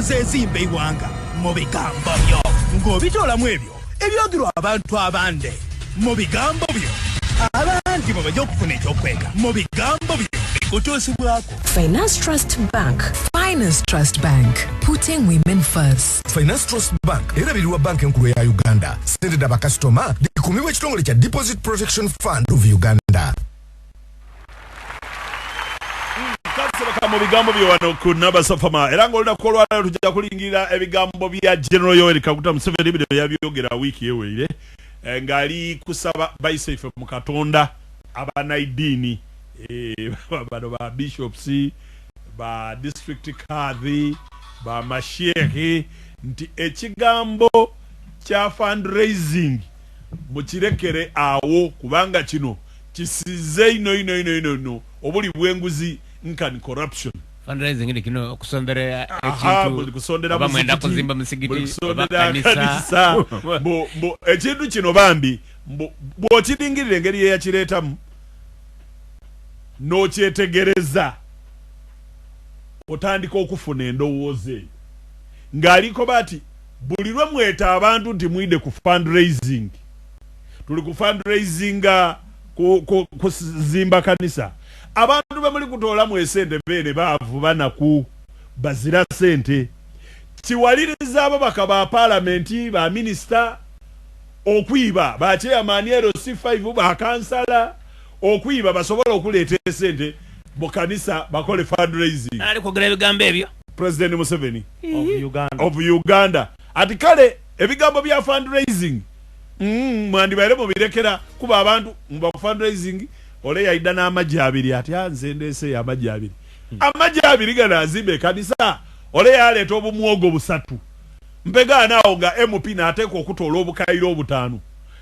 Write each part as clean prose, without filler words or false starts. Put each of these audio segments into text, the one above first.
ebironze ensimbi iwanga mu bigambo byo ng'obitoolamu ebyo ebyogerwa abantu abande mu bigambo byo abandi bwe bajja okufuna ekyokwega mu bigambo byo bikutuusibwako. Finance Trust Bank. Finance Trust Bank. Putting women first. Finance Trust Bank erabirirwa banka enkulu ya Uganda. Sendera bakasitoma likumibwa ekitongole kya Deposit Protection Fund of Uganda. Mu bigambo by'owano ku Nabasafama era ng'olina kukolwala tujja kulingirira ebigambo bya General Yoweri Kaguta Museveni bino yabyogera wiiki eweire ng'ali kusaba bayiseefe mu Katonda abanaidiini bano ba bishops ba district kadhi ba mashehe nti ekigambo kya fundraising mukirekere awo kubanga kino kisize ino obuli bwenguzi nkani corruption. Fundraising ni kino okusondera ekintu kusondera bamwenda kuzimba musigiti kusondera kanisa bo ekintu kino bambi bw'okidingirira engeri yakiretamu n'okyetegereza otandika okufuna endowooza ng'aliko bati buli lwe mweta abantu nti mwide ku fundraising tuli ku fundraisinga kuzimba kanisa abantu bamuli kutoolamu esente beene baavu banaku bazira sente kiwaliriza ababaka ba palamenti ba minisita okwiba ba chairman LC5 ba kansala okwiba basobola okuleeta esente mu kanisa bakole fundraising. Ali kugera ebigambo ebyo President Museveni of Uganda ati kale ebigambo bya fundraising mwandibaire mu birekera kuba abantu mu fundraising ole yaida n'amajja abiri ati anzendese ya amajja abiri amajja abiri gana azimbe kanisa ole yaleeta obumwogo busatu mpega naawo nga MP n'ateeka okutoola obukaire obutaano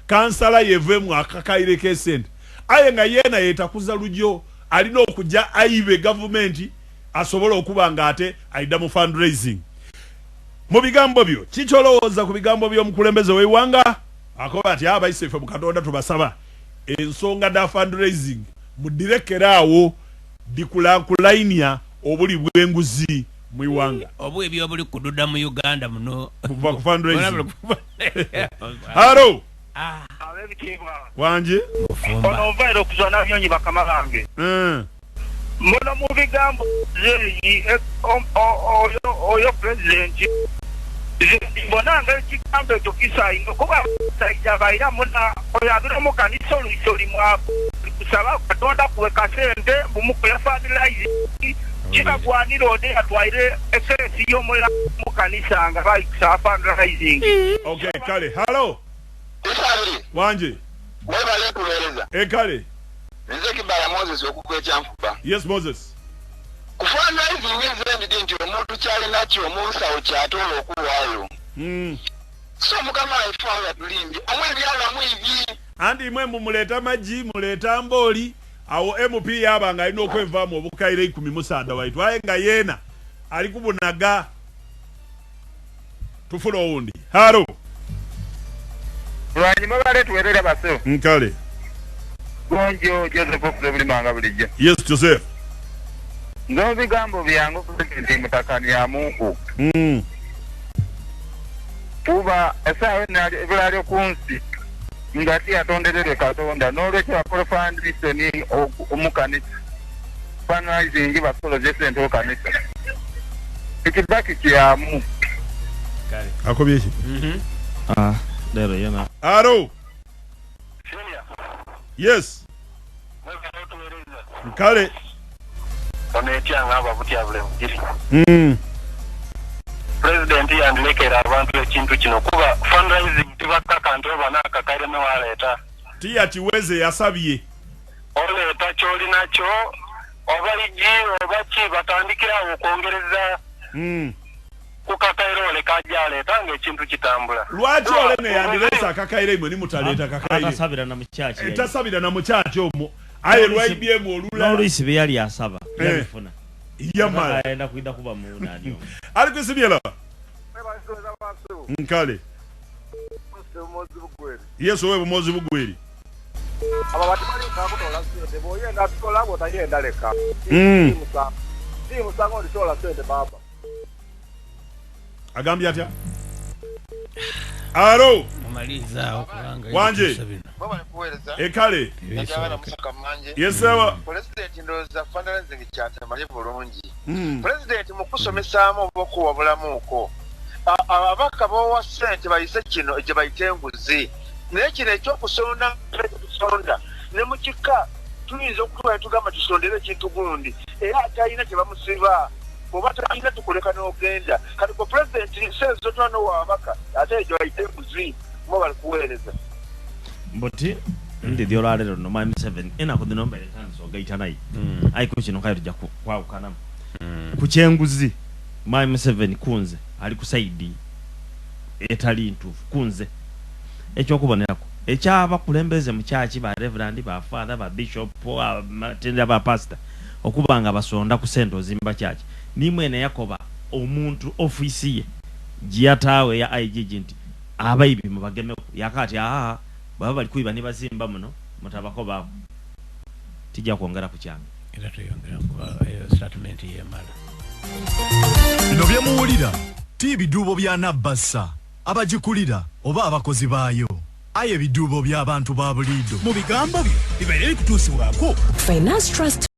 kansala yevemu akakaire k'esente aye nga yeena yeetakuza lujjo alina okujja ayibe gavumenti asobola okuba nga ate aida mu fundraising. Mu bigambo byo kikyolowooza ku bigambo by'omukulembeze w'eggwanga akoba ati abayiseefe mu Katonda tubasaba ensonga da fundraising mudirekera awo dikulankulainia obuli bwenguzi mu iwanga obu ebyo buli kududa mu Uganda muno kuva ku fundraising. Halo wanje ono vairo kuzona byonyi bakama bange muno mu bigambo oyo president bonanga ekigambo ekyo kisaino kuba saijavaira muna oyabira mu kanisa oluisoli mwabo kusaba Katonda kuweka sente bumukola fundraising kikagwanira ode atwaire excess y'omulala mu kanisa nga bayikusa fundraising. Okay kale halo wanje webale kulereza kale nze kibala Moses okukwechamfuba. Yes Moses kufundraising nze ndi omuntu kyali nakyo omusawo kyatola okuwaayo so mukama ifa ya tulindi amwe byala mwivi andi mwe mumuleta maji muleta mboli awo MP yabanga alina okwevamu obukaire 10 waitu aye nga yena ali kubunaga tufuna owundi. Halo lwanyuma bale tuwerera baso nkale gonjo Joseph okubuli manga bulijja. Yes Joseph ndo bigambo byangu kutendi mutakani ya Mungu kuba esawe nali kunsi ngati atonderere Katonda n'olwekyo bakola fundraising omukanisa fundraising bakola jesente okanisa ekibaki kyamu kale akobyeki lero yena. Halo yes kale onetyanga ababuti bule mugiri president yandilekera abantu ekintu kino kuba fundraising tibakaka nto banaka kaire ne waleta tiya kiweze yasabye oleta kyoli nakyo obaliji obaki batandikira okwongereza kukakaire ole kajaleta ngekintu kitambula. Lwaki ole ne yandilesa akakaire imwe ni mutaleta kakaire akasabira na muchachi etasabira na muchachi omwo aye lwaibye mu olula n'oluisi be yali asaba yabifuna yamala aenda kuida kuba muuna alio ali kwisibyela nkale Yesu wewe mozi bugweri aba batali kakutola sente boyenda tukola botayenda leka timu sango litola sente baba agambye atya alo mumaliza kubanga wanje ekale yesawa president ndoza fundraising chat mali bulungi president mukusomesaamu obokuwa bulamuko ababaka bowa sente bayise kino gye bayitenguzi naye kino ekyokusonda ne mukika tuyinza okutwala tugamba tusondere ekintu gundi era atalina kye bamusiba oba talina tukuleka n'ogenda kati ko president senzo twana wabaka ate gye bayitenguzi mo bali kuweereza mboti ndi diolale no mami 7 ena ko dinomba etanso gaita nayi aiko kino kayo tujja kwawukana ku kyenguzi mami 7 kunze ali ku side etali ntufu kunze ekyo kubonerako ekyaba kulembeze mu church ba reverend ba father ba bishop tenda ba pastor okubanga basonda ku sento zimba church nimwene yakoba omuntu office ye jiyatawe ya igent abayibi mubageme yakati baba bali kuiba ne bazimba muno mutabako babo tijja kuongera ku kyanga era tuyongera ku statement ye mala bino byemuwulira ti biduubo bya nabbasa abagikulira oba abakozi baayo aye biduubo by'abantu ba buliido mu bigambo byo bibeere bikutuusibwako Finance Trust